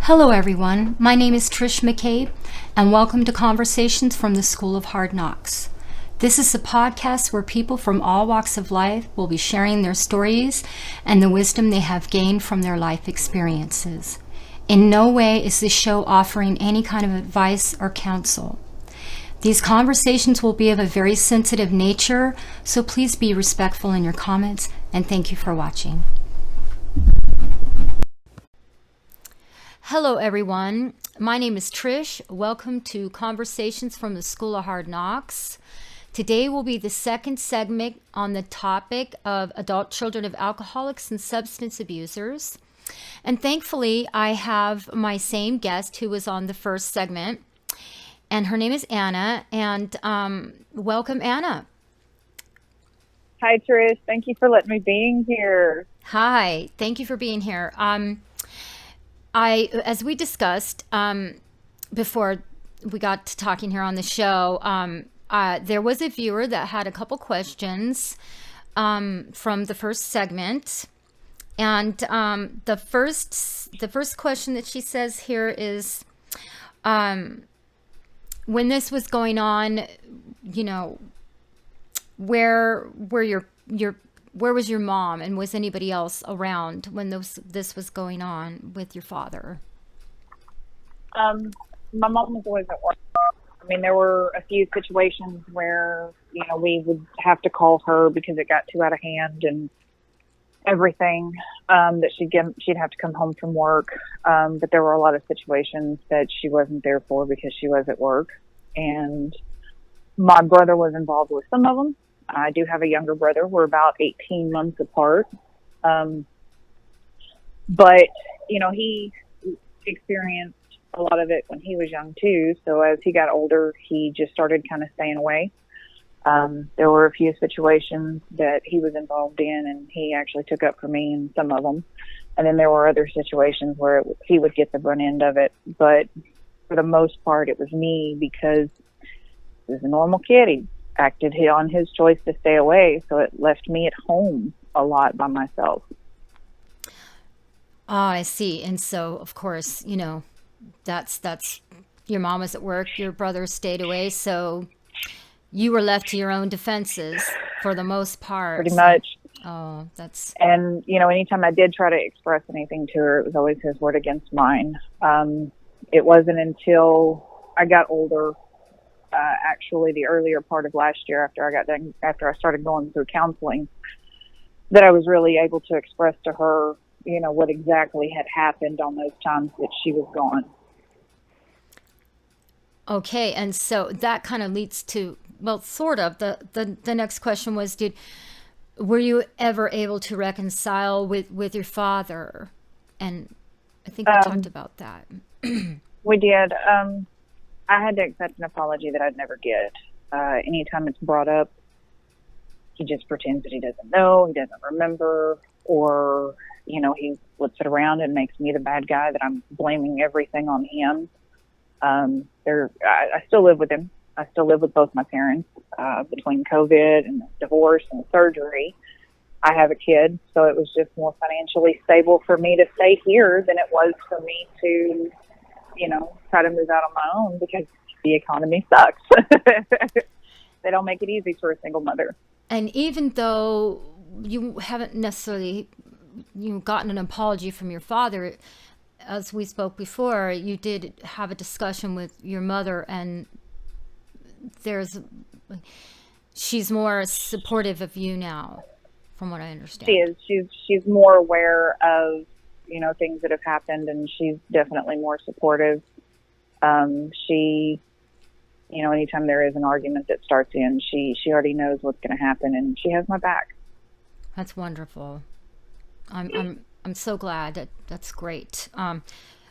Hello, everyone. My name is Trish McCabe, and welcome to Conversations from the School of Hard Knocks. This is a podcast where people from all walks of life will be sharing their stories and the wisdom they have gained from their life experiences. In no way is this show offering any kind of advice or counsel. These conversations will be of a very sensitive nature, so please be respectful in your comments, and thank you for watching. Hello, everyone. My name is Trish. Welcome to Conversations from the School of Hard Knocks. Today will be the second segment on the topic of adult children of alcoholics and substance abusers. And thankfully, I have my same guest who was on the first segment, and her name is Anna. And welcome, Anna. Hi, Trish. Thank you for letting me be here. Hi. Thank you for being here. As we discussed before we got to talking here on the show, there was a viewer that had a couple questions from the first segment, and the first question that she says here is, when this was going on, you know, where was your mom, and was anybody else around when this was going on with your father? My mom was always at work. I mean, there were a few situations where, you know, we would have to call her because it got too out of hand and everything, that she'd have to come home from work. But there were a lot of situations that she wasn't there for because she was at work. And my brother was involved with some of them. I do have a younger brother. We're about 18 months apart. But, you know, he experienced a lot of it when he was young too. So as he got older, he just started kind of staying away. There were a few situations that he was involved in, and he actually took up for me in some of them. And then there were other situations where he would get the brunt end of it. But for the most part, it was me, because he was a normal kid. He acted on his choice to stay away, so it left me at home a lot by myself. I see. And so, of course, you know, that's your mom was at work, your brother stayed away, so you were left to your own defenses for the most part. Pretty much. Oh, that's... And, you know, anytime I did try to express anything to her, it was always his word against mine. It wasn't until I got older, actually the earlier part of last year, after I started going through counseling, that I was really able to express to her, you know, what exactly had happened on those times that she was gone. Okay, and so that kind of leads to, well, sort of, the next question was, were you ever able to reconcile with your father? And I think we talked about that. We did. I had to accept an apology that I'd never get. Anytime it's brought up, he just pretends that he doesn't know, he doesn't remember, or, you know, he flips it around and makes me the bad guy, that I'm blaming everything on him. I still live with him. I still live with both my parents. Between COVID and divorce and surgery, I have a kid, so it was just more financially stable for me to stay here than it was for me to, you know, try to move out on my own, because the economy sucks. They don't make it easy for a single mother. And even though you haven't necessarily gotten an apology from your father, as we spoke before, you did have a discussion with your mother, and she's more supportive of you now, from what I understand. She is. She's more aware of, you know, things that have happened, and she's definitely more supportive. She, you know, anytime there is an argument that starts in, she already knows what's going to happen, and she has my back. That's wonderful. I'm so glad. That's great.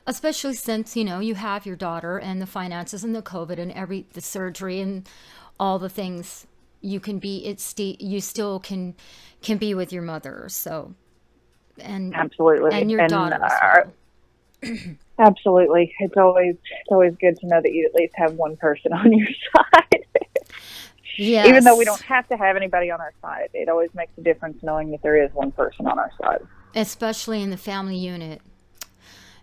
Especially since, you know, you have your daughter and the finances and the COVID and the surgery and all the things. You still can be with your mother. So, and absolutely, and your daughter as well. Absolutely. It's always good to know that you at least have one person on your side. Yes. Even though we don't have to have anybody on our side, it always makes a difference knowing that there is one person on our side. Especially in the family unit.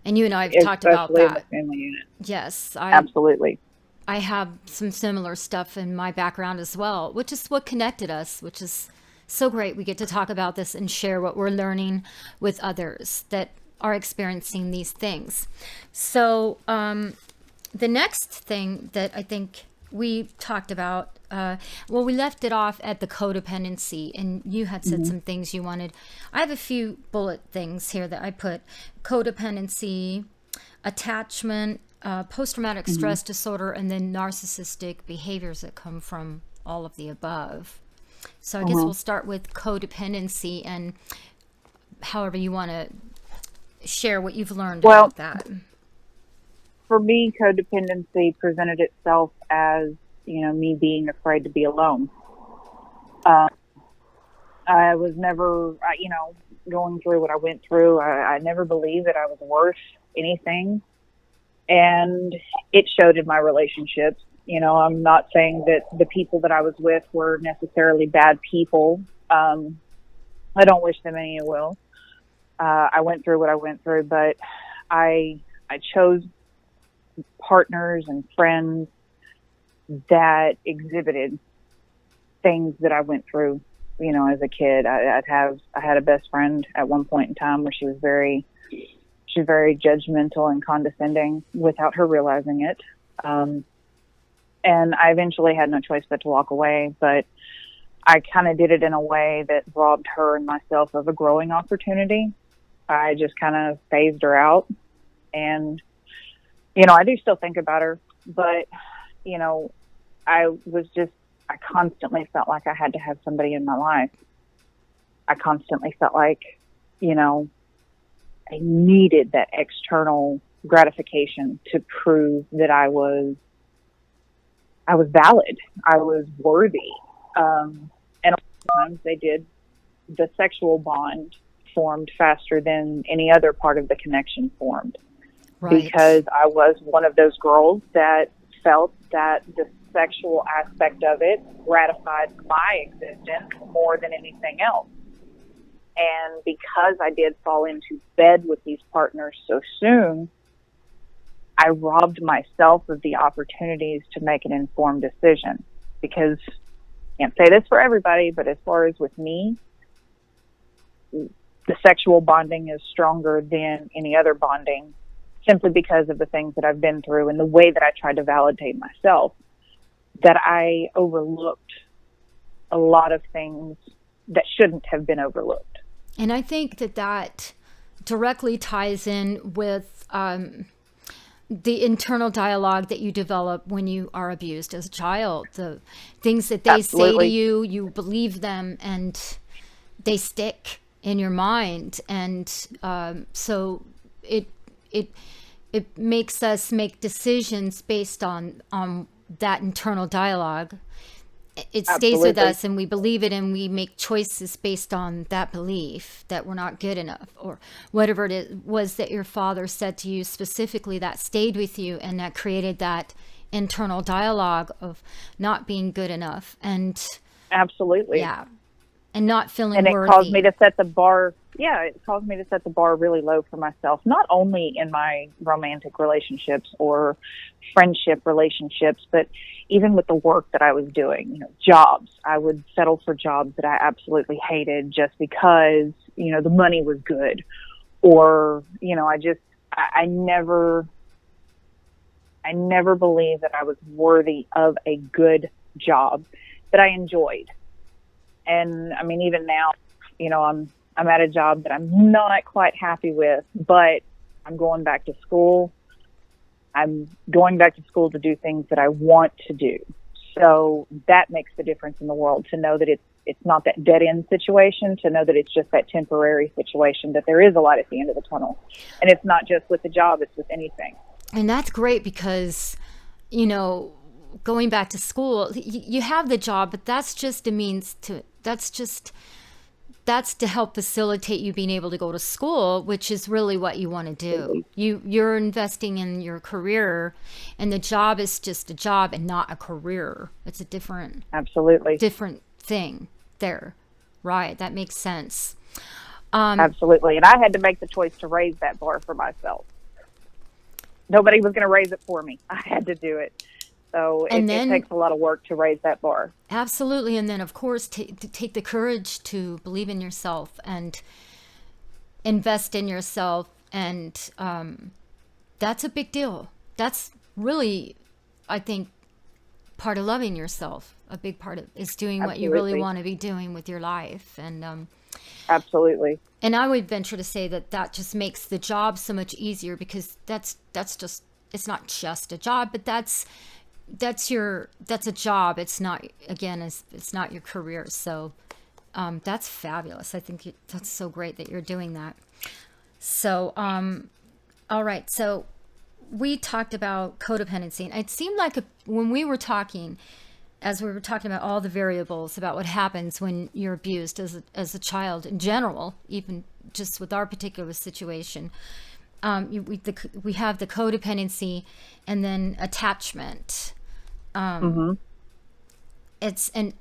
And you and I have talked about especially in the that. family unit. Yes, Absolutely. I have some similar stuff in my background as well, which is what connected us, which is so great. We get to talk about this and share what we're learning with others that are experiencing these things. So, the next thing that I think we talked about, well, we left it off at the codependency, and you had said Hmm. some things you wanted. I have a few bullet things here that I put: codependency, attachment, post traumatic Hmm. stress disorder, and then narcissistic behaviors that come from all of the above. So I guess Hmm. we'll start with codependency, and however you want to share what you've learned Well, about that. for me, codependency presented itself as, me being afraid to be alone. Uh, I was never, going through what I went through. I never believed that I was worth anything. And it showed in my relationships. I'm not saying that the people that I was with were necessarily bad people. I don't wish them any ill will. I went through what I went through, but I chose partners and friends that exhibited things that I went through, as a kid. I had a best friend at one point in time where she was very judgmental and condescending without her realizing it. And I eventually had no choice but to walk away, but I kind of did it in a way that robbed her and myself of a growing opportunity. I just kind of phased her out. And, I do still think about her, but, you know, I constantly felt like I had to have somebody in my life. I constantly felt like, you know, I needed that external gratification to prove that I was valid. I was worthy. And a lot of times the sexual bond formed faster than any other part of the connection formed, Right. because I was one of those girls that felt that the sexual aspect of it gratified my existence more than anything else. And because I did fall into bed with these partners so soon, I robbed myself of the opportunities to make an informed decision. Because I can't say this for everybody, but as far as with me, the sexual bonding is stronger than any other bonding, simply because of the things that I've been through and the way that I tried to validate myself, that I overlooked a lot of things that shouldn't have been overlooked. And I think that directly ties in with the internal dialogue that you develop when you are abused as a child. The things that they say to Absolutely. you, you believe them, and they stick in your mind. And so it it it makes us make decisions based on that internal dialogue. It stays with Absolutely. us, and we believe it, and we make choices based on that belief that we're not good enough, or whatever was that your father said to you specifically that stayed with you and that created that internal dialogue of not being good enough, and Absolutely. yeah, and not feeling And it caused me worthy. to set the bar. Yeah, it caused me to set the bar really low for myself, not only in my romantic relationships or friendship relationships, but even with the work that I was doing. Jobs. I would settle for jobs that I absolutely hated just because, the money was good. Or, I never believed that I was worthy of a good job that I enjoyed. And I mean, even now, I'm at a job that I'm not quite happy with, but I'm going back to school. I'm going back to school to do things that I want to do. So that makes the difference in the world, to know that it's not that dead end situation, to know that it's just that temporary situation, that there is a light at the end of the tunnel. And it's not just with the job, it's with anything. And that's great because, you know, going back to school, you have the job, but that's just a means to, that's to help facilitate you being able to go to school, which is really what you want to do. Absolutely. You're investing in your career, and the job is just a job and not a career. It's a Absolutely. different thing there. Right, that makes sense. Absolutely. And I had to make the choice to raise that bar for myself. Nobody was going to raise it for me. I had to do it. So it takes a lot of work to raise that bar. Absolutely. And then, of course, to take the courage to believe in yourself and invest in yourself. And that's a big deal. That's really, I think, part of loving yourself. A big part of is doing what you really want to be doing with your life. And absolutely. And I would venture to say that just makes the job so much easier, because that's just, it's not just a job, but that's a job. It's not, again, it's not your career. So that's fabulous. I think that's so great that you're doing that. So all right, so we talked about codependency, and it seemed like when we were talking, as we were talking about all the variables about what happens when you're abused as a child in general, even just with our particular situation, we have the codependency and then attachment. It's and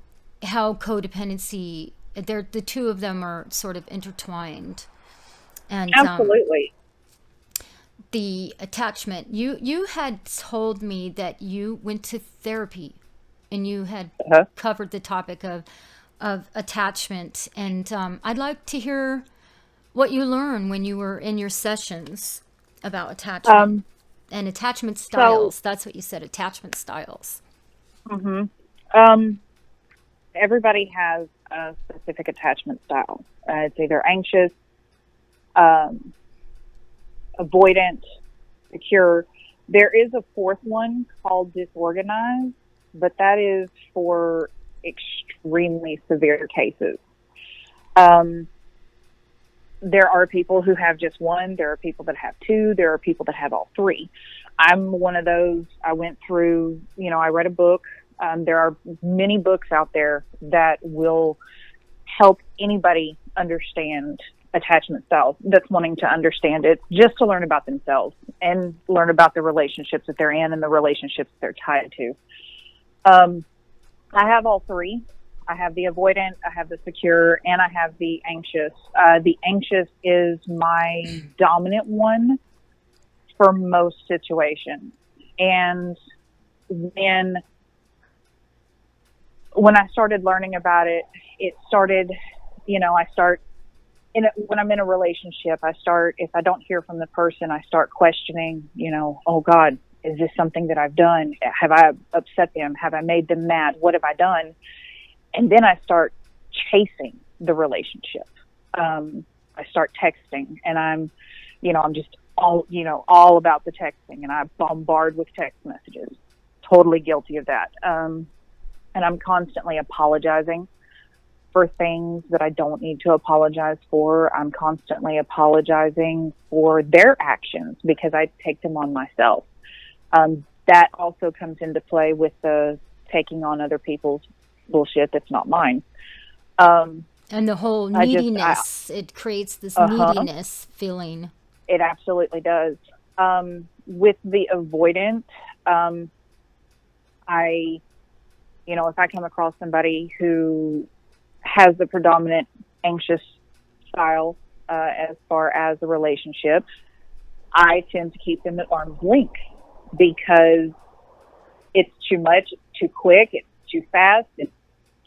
how codependency, the two of them are sort of intertwined. And absolutely. The attachment, you had told me that you went to therapy and you had covered the topic of attachment, and I'd like to hear what you learned when you were in your sessions about attachment and attachment styles. So, that's what you said, attachment styles. Everybody has a specific attachment style. It's either anxious, avoidant, secure. There is a fourth one called disorganized, but that is for extremely severe cases. There are people who have just one. There are people that have two. There are people that have all three. I'm one of those. I went through, I read a book. There are many books out there that will help anybody understand attachment styles that's wanting to understand it, just to learn about themselves and learn about the relationships that they're in and the relationships they're tied to. I have all three. I have the avoidant, I have the secure, and I have the anxious. The anxious is my dominant one for most situations. And when I started learning about it, it started, when I'm in a relationship, if I don't hear from the person, I start questioning, oh God, is this something that I've done? Have I upset them? Have I made them mad? What have I done? And then I start chasing the relationship. I start texting, and I'm just all about the texting, and I bombard with text messages. Totally guilty of that. And I'm constantly apologizing for things that I don't need to apologize for. I'm constantly apologizing for their actions because I take them on myself. That also comes into play with the taking on other people's bullshit that's not mine. And the whole neediness, it creates this neediness feeling. It absolutely does. With the avoidant, if I come across somebody who has the predominant anxious style as far as the relationship, I tend to keep them at arm's length because it's too much, it's too quick, it's too fast, it's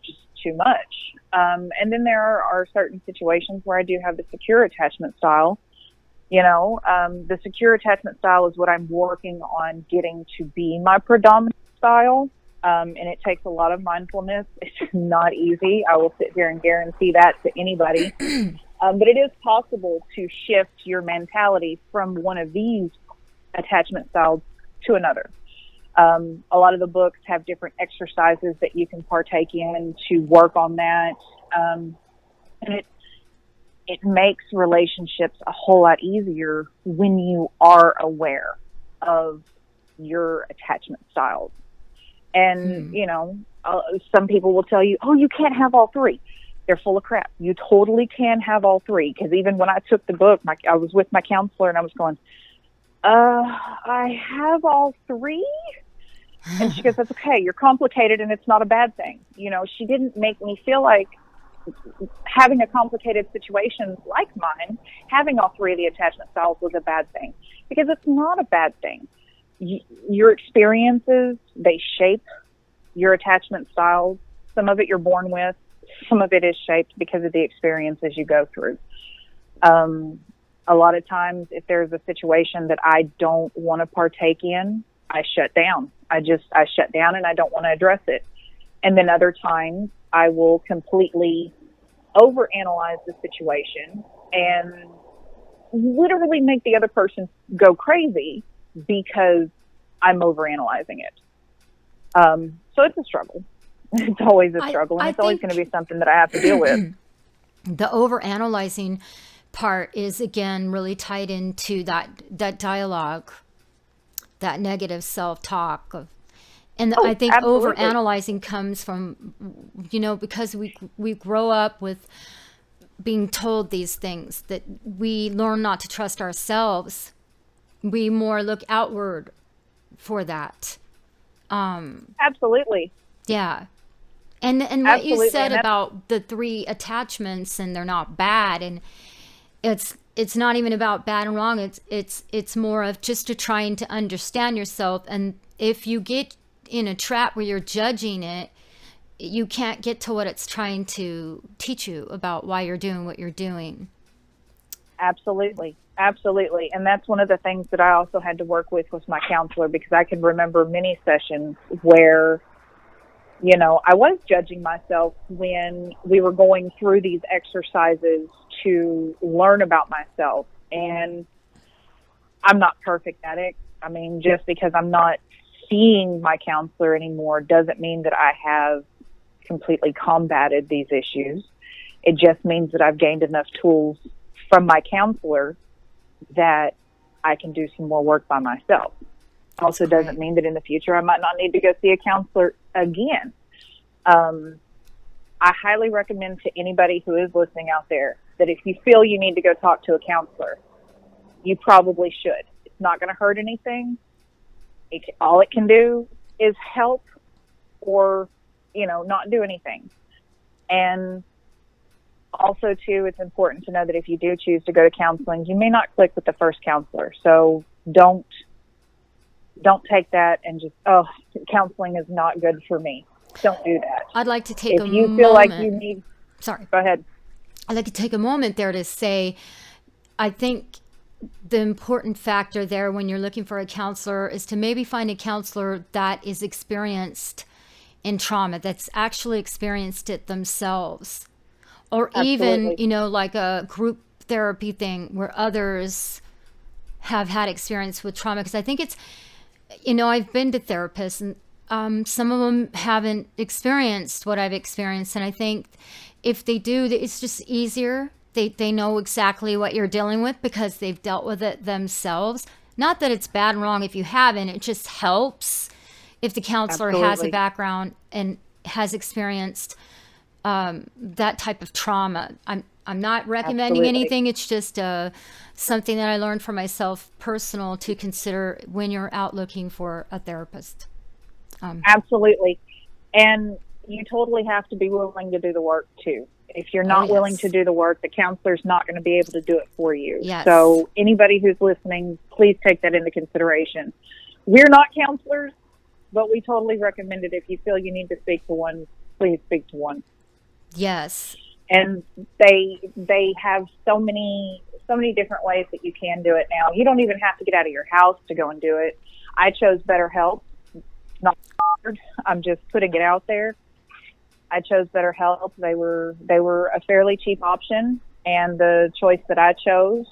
just too much. And then there are certain situations where I do have the secure attachment style. The secure attachment style is what I'm working on getting to be my predominant style. And it takes a lot of mindfulness. It's not easy. I will sit here and guarantee that to anybody. But it is possible to shift your mentality from one of these attachment styles to another. A lot of the books have different exercises that you can partake in to work on that. And it makes relationships a whole lot easier when you are aware of your attachment styles. And, some people will tell you, oh, you can't have all three. They're full of crap. You totally can have all three. Because even when I took the book, I was with my counselor and I was going, I have all three? And she goes, that's okay. You're complicated and it's not a bad thing. She didn't make me feel like having a complicated situation like mine, having all three of the attachment styles was a bad thing, because it's not a bad thing. Your experiences, they shape your attachment styles. Some of it you're born with, some of it is shaped because of the experiences you go through. A lot of times, if there's a situation that I don't want to partake in, I shut down. I shut down and I don't want to address it. And then other times, I will completely overanalyze the situation and literally make the other person go crazy because I'm overanalyzing it. So it's a struggle. It's always a struggle, and it's always going to be something that I have to deal with. The overanalyzing part is, again, really tied into that dialogue, that negative self-talk. And I think absolutely. overanalyzing comes from, because we grow up with being told these things, that we learn not to trust ourselves. We more look outward for that. Absolutely. Yeah. And what Absolutely. you said about the three attachments, and they're not bad, and it's not even about bad and wrong. It's more of just to trying to understand yourself. And if you get in a trap where you're judging it, you can't get to what it's trying to teach you about why you're doing what you're doing. Absolutely. Absolutely. And that's one of the things that I also had to work with my counselor, because I can remember many sessions where, I was judging myself when we were going through these exercises to learn about myself. And I'm not perfect at it. I mean, just because I'm not seeing my counselor anymore doesn't mean that I have completely combated these issues. It just means that I've gained enough tools from my counselor that I can do some more work by myself. Also doesn't mean that in the future I might not need to go see a counselor again. I highly recommend to anybody who is listening out there that if you feel you need to go talk to a counselor, you probably should. It's not going to hurt anything. All it can do is help, or, not do anything. And also, too, it's important to know that if you do choose to go to counseling, you may not click with the first counselor. So don't take that and just, counseling is not good for me. Don't do that. I'd like to take a moment. If you feel like you need... Sorry. Go ahead. I'd like to take a moment there to say, I think the important factor there when you're looking for a counselor is to maybe find a counselor that is experienced in trauma, that's actually experienced it themselves. Or Absolutely. even, like a group therapy thing where others have had experience with trauma. Because I think it's, I've been to therapists, and some of them haven't experienced what I've experienced. And I think if they do, it's just easier. They know exactly what you're dealing with because they've dealt with it themselves. Not that it's bad and wrong if you haven't. It just helps if the counselor has a background and has experienced that type of trauma. I'm not recommending anything. It's just something that I learned for myself, personal, to consider when you're out looking for a therapist. Absolutely. And you totally have to be willing to do the work too. If you're not willing to do the work, the counselor's not going to be able to do it for you. Yes. So anybody who's listening, please take that into consideration. We're not counselors, but we totally recommend it. If you feel you need to speak to one, please speak to one. Yes. And they have so many different ways that you can do it now. You don't even have to get out of your house to go and do it. I chose BetterHelp. Not, I'm just putting it out there. I chose BetterHelp. They were a fairly cheap option, and the choice that I chose,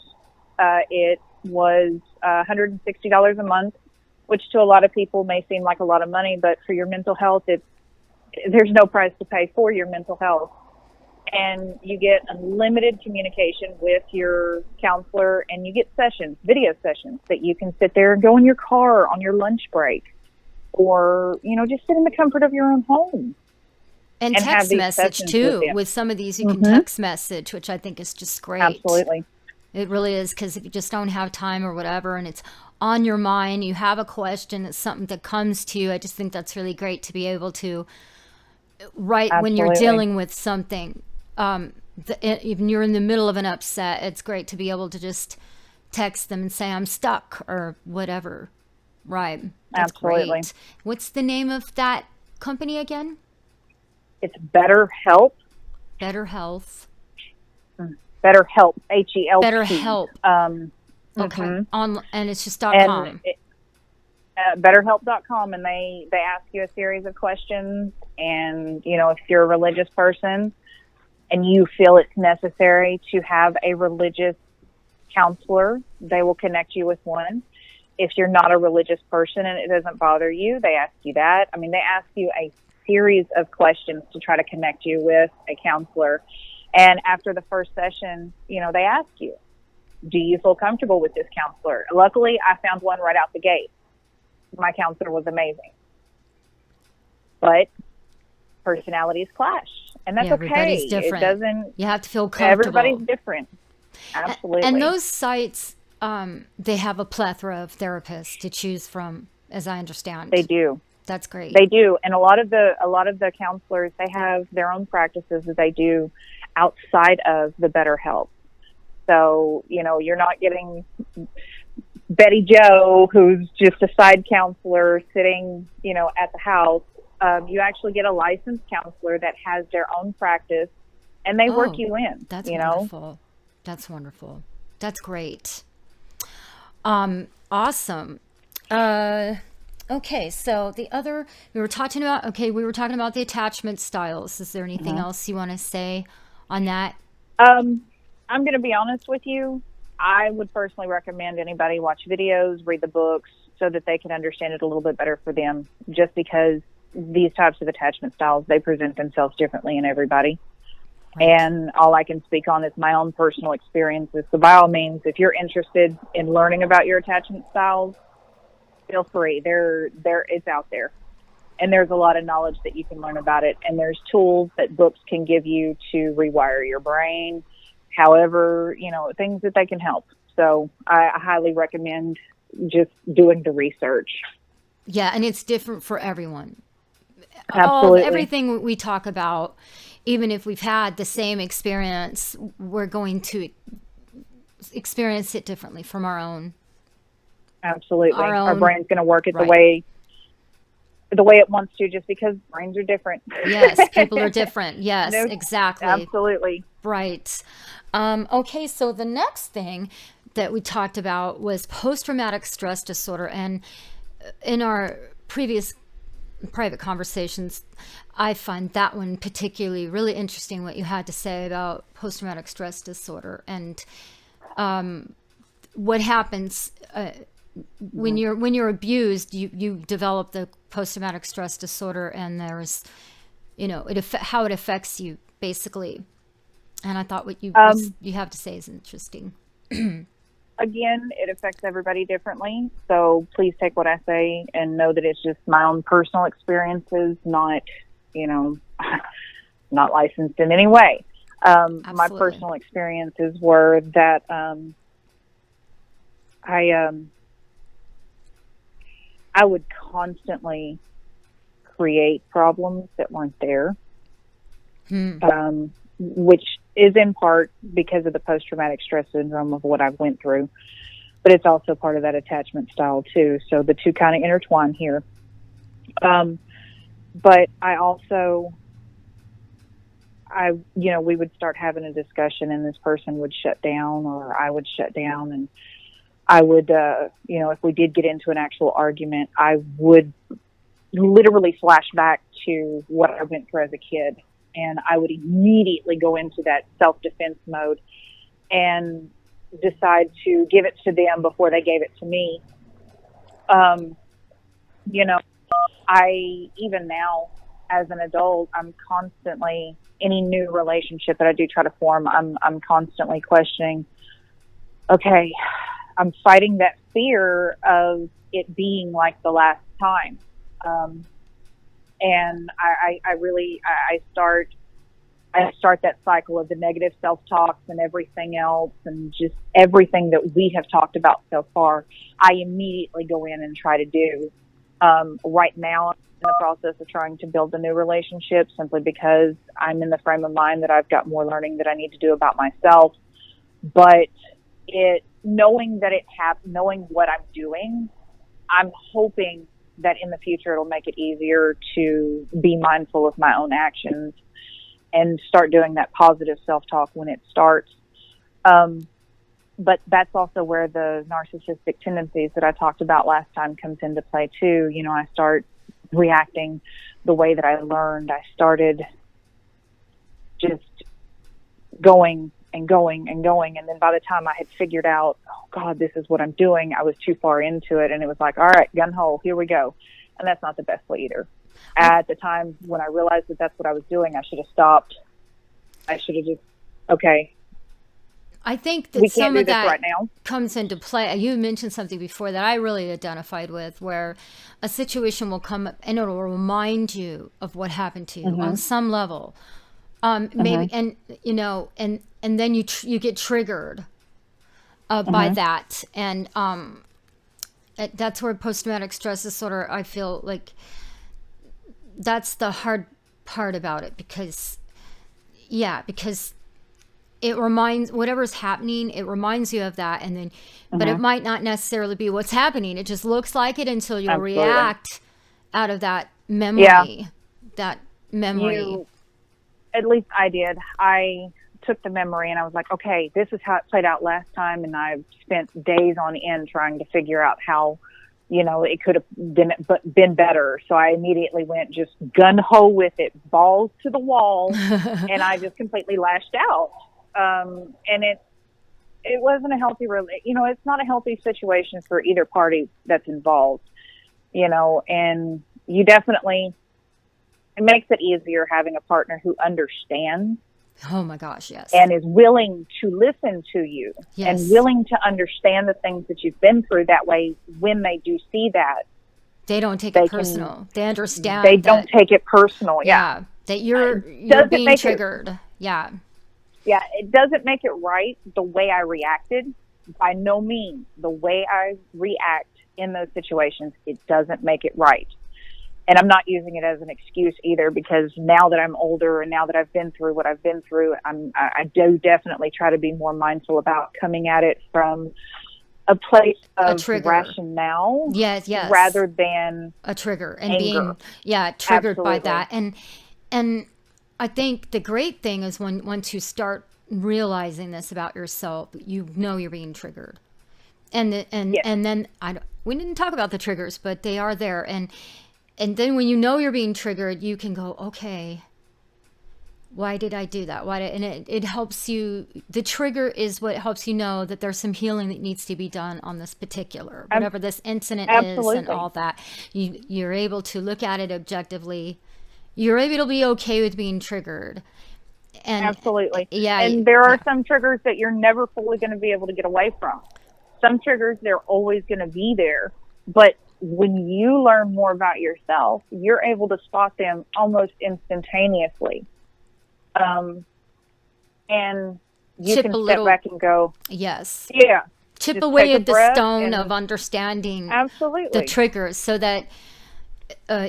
it was $160 a month, which to a lot of people may seem like a lot of money, but for your mental health, there's no price to pay for your mental health. And you get unlimited communication with your counselor, and you get video sessions that you can sit there and go in your car on your lunch break, or, just sit in the comfort of your own home. And text message too. With some of these, you can text message, which I think is just great. Absolutely. It really is, because if you just don't have time or whatever, and it's on your mind, you have a question, it's something that comes to you. I just think that's really great to be able to write when you're dealing with something. even you're in the middle of an upset, it's great to be able to just text them and say, I'm stuck or whatever. Right. That's Absolutely. great. What's the name of that company again? It's BetterHelp. Better Health. BetterHelp, HELP. BetterHelp. Okay. Mm-hmm. And it's just And .com. BetterHelp.com, and they ask you a series of questions. And, you know, if you're a religious person and you feel it's necessary to have a religious counselor, they will connect you with one. If you're not a religious person and it doesn't bother you, they ask you that. I mean, they ask you a series of questions to try to connect you with a counselor. And after the first session, you know, they ask you, do you feel comfortable with this counselor? Luckily, I found one right out the gate. My counselor was amazing. But personalities clash, and that's Yeah, everybody's okay. different. It doesn't, You have to feel comfortable. everybody's different. Absolutely. And those sites, they have a plethora of therapists to choose from, as I understand. They do. That's great. They do. And a lot of the counselors, they have their own practices that they do outside of the BetterHelp. So, you know, you're not getting Betty Joe, who's just a side counselor sitting, you know, at the house. You actually get a licensed counselor that has their own practice, and they work you in. That's you wonderful. know? That's wonderful. That's great. Awesome. Okay, so we were talking about the attachment styles. Is there anything else you want to say on that? I'm going to be honest with you. I would personally recommend anybody watch videos, read the books, so that they can understand it a little bit better for them, just because these types of attachment styles, they present themselves differently in everybody. Right. And all I can speak on is my own personal experiences. So by all means, if you're interested in learning about your attachment styles, feel free. It's out there. And there's a lot of knowledge that you can learn about it. And there's tools that books can give you to rewire your brain, however, you know, things that they can help. So I highly recommend just doing the research. Yeah, and it's different for everyone. Absolutely. Everything we talk about, even if we've had the same experience, we're going to experience it differently from our own. Absolutely. Our brain's going to work it the way it wants to, just because brains are different. Yes, people are different. Yes, exactly. Absolutely. Right. Okay, so the next thing that we talked about was post-traumatic stress disorder. And in our previous private conversations, I find that one particularly really interesting, what you had to say about post-traumatic stress disorder and what happens when you're abused. You develop the post-traumatic stress disorder, and there's, you know, how it affects you basically. And I thought what you have to say is interesting. Again, it affects everybody differently. So please take what I say and know that it's just my own personal experiences, not, you know, not licensed in any way. My personal experiences were that I would constantly create problems that weren't there, which is in part because of the post-traumatic stress syndrome of what I went through, but it's also part of that attachment style too. So the two kind of intertwine here. But we would start having a discussion, and this person would shut down, or I would shut down, and I would, if we did get into an actual argument, I would literally flash back to what I went through as a kid. And I would immediately go into that self-defense mode and decide to give it to them before they gave it to me. Even now as an adult, I'm constantly, any new relationship that I do try to form, I'm constantly questioning, okay, I'm fighting that fear of it being like the last time. And I start that cycle of the negative self-talks and everything else, and just everything that we have talked about so far, I immediately go in and try to do. Right now, I'm in the process of trying to build a new relationship simply because I'm in the frame of mind that I've got more learning that I need to do about myself. But knowing what I'm doing, I'm hoping that in the future it'll make it easier to be mindful of my own actions and start doing that positive self-talk when it starts. But that's also where the narcissistic tendencies that I talked about last time comes into play too. You know, I start reacting the way that I learned. I started just going and going and going. And then by the time I had figured out, oh God, this is what I'm doing, I was too far into it. And it was like, all right, gun ho, here we go. And that's not the best way either. At the time when I realized that that's what I was doing, I should have stopped. I should have just, okay, I think that we some can't do of this that right now. comes into play. You mentioned something before that I really identified with, where a situation will come up and it'll remind you of what happened to you on some level. Maybe, and you know, and then you get triggered by that, and that's where post-traumatic stress disorder, I feel like that's the hard part about it, because it reminds, whatever's happening, it reminds you of that, and then but it might not necessarily be what's happening. It just looks like it until you Absolutely. react out of that memory. At least I did. I took the memory and I was like, okay, this is how it played out last time, and I've spent days on end trying to figure out how, you know, it could have been better. So I immediately went just gun ho with it, balls to the wall, and I just completely lashed out. And it wasn't a healthy, you know, it's not a healthy situation for either party that's involved, you know, and you definitely, it makes it easier having a partner who understands. Oh my gosh, yes. And is willing to listen to you, yes, and willing to understand the things that you've been through. That way, when they do see that, they don't take it personal. They understand. They don't take it personal. Yeah. That you're being triggered. Yeah. Yeah. It doesn't make it right the way I reacted. By no means. The way I react in those situations, it doesn't make it right. And I'm not using it as an excuse either, because now that I'm older and now that I've been through what I've been through, I do definitely try to be more mindful about coming at it from a place of rationale. Yes. Rather than a trigger and anger. being, triggered Absolutely. by that. And I think the great thing is once you start realizing this about yourself, you know you're being triggered. And then we didn't talk about the triggers, but they are there. And then when you know you're being triggered, you can go, okay, why did I do that? And it helps you. The trigger is what helps you know that there's some healing that needs to be done on this particular, whatever this incident is and all that. You're able to look at it objectively. You're able to be okay with being triggered. And absolutely. Yeah. And there are some triggers that you're never fully going to be able to get away from. Some triggers, they're always going to be there. But when you learn more about yourself, you're able to spot them almost instantaneously. And you can step back and go, yes. Yeah. Chip away at the stone of understanding absolutely the triggers, so that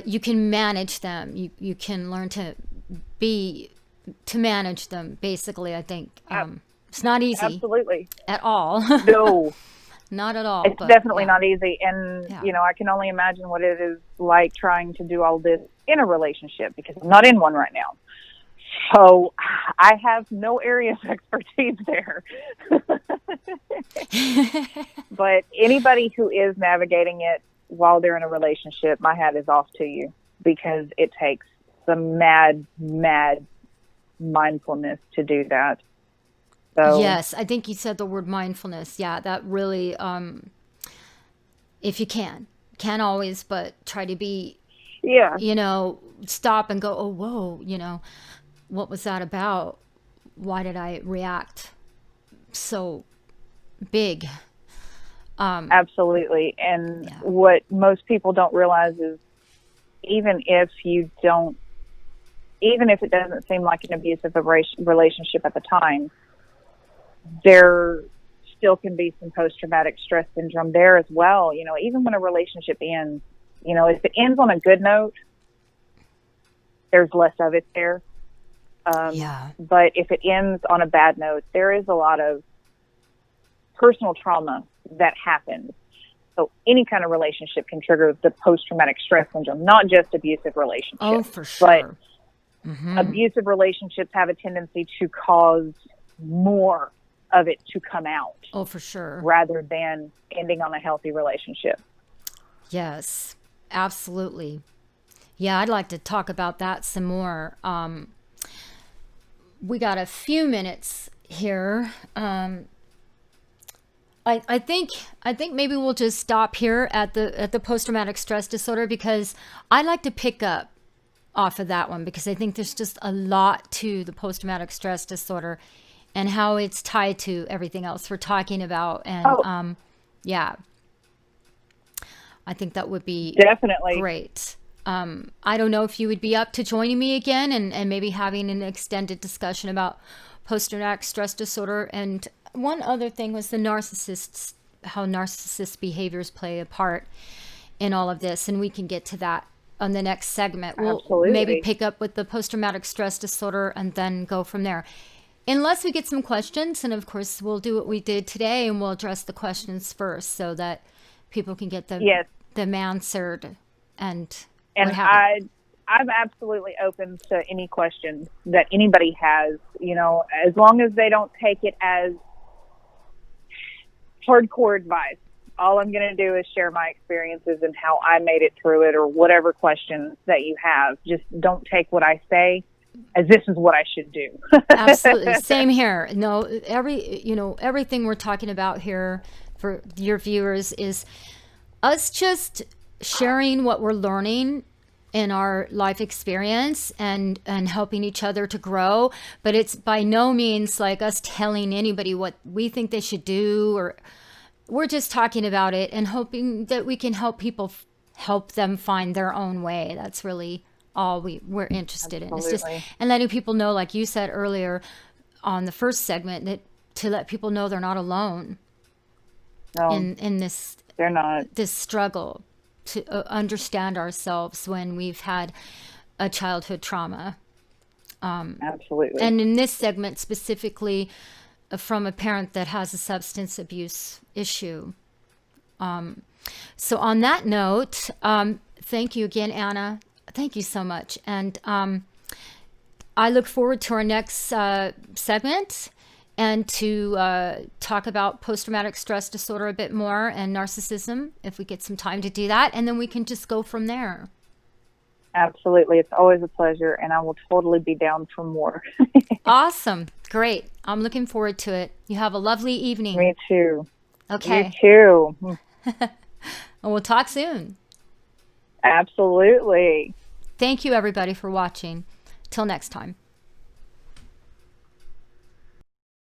you can manage them. You can learn to manage them, basically, I think. It's not easy. Absolutely. At all. No. Not at all. It's definitely not easy. And, you know, I can only imagine what it is like trying to do all this in a relationship, because I'm not in one right now. So I have no area of expertise there. But anybody who is navigating it while they're in a relationship, my hat is off to you, because it takes some mad mindfulness to do that. So, yes, I think you said the word mindfulness. Yeah, that really, if you can't always, but try to be, you know, stop and go, oh, whoa, you know, what was that about? Why did I react so big? Absolutely. And what most people don't realize is, even if it doesn't seem like an abusive relationship at the time, there still can be some post-traumatic stress syndrome there as well. You know, even when a relationship ends, you know, if it ends on a good note, there's less of it there. Yeah. But if it ends on a bad note, there is a lot of personal trauma that happens. So any kind of relationship can trigger the post-traumatic stress syndrome, not just abusive relationships. Oh, for sure. But abusive relationships have a tendency to cause more of it to come out. Oh, for sure. Rather than ending on a healthy relationship. Yes, absolutely. Yeah, I'd like to talk about that some more. We got a few minutes here. I think maybe we'll just stop here at the post-traumatic stress disorder, because I'd like to pick up off of that one, because I think there's just a lot to the post-traumatic stress disorder and how it's tied to everything else we're talking about. And yeah, I think that would be definitely great. I don't know if you would be up to joining me again and maybe having an extended discussion about post-traumatic stress disorder. And one other thing was how narcissist behaviors play a part in all of this. And we can get to that on the next segment. We'll maybe pick up with the post-traumatic stress disorder and then go from there. Unless we get some questions, and of course we'll do what we did today and we'll address the questions first so that people can get them answered. And I'm absolutely open to any questions that anybody has, as long as they don't take it as hardcore advice. All I'm going to do is share my experiences and how I made it through it, or whatever questions that you have. Just don't take what I say as this is what I should do. Absolutely. Same here. No, everything we're talking about here for your viewers is us just sharing what we're learning in our life experience and helping each other to grow. But it's by no means like us telling anybody what we think they should do, or we're just talking about it and hoping that we can help people help them find their own way. That's really all we're interested in. It's just, and letting people know, like you said earlier on the first segment, that to let people know they're not alone in this. They're not. This struggle to understand ourselves when we've had a childhood trauma. Absolutely. And in this segment specifically, from a parent that has a substance abuse issue. So on that note, thank you again, Anna. Thank you so much. And I look forward to our next segment and to talk about post-traumatic stress disorder a bit more and narcissism, if we get some time to do that. And then we can just go from there. Absolutely. It's always a pleasure, and I will totally be down for more. Awesome. Great. I'm looking forward to it. You have a lovely evening. Me too. Okay. You too. And we'll talk soon. Absolutely. Thank you, everybody, for watching. Till next time.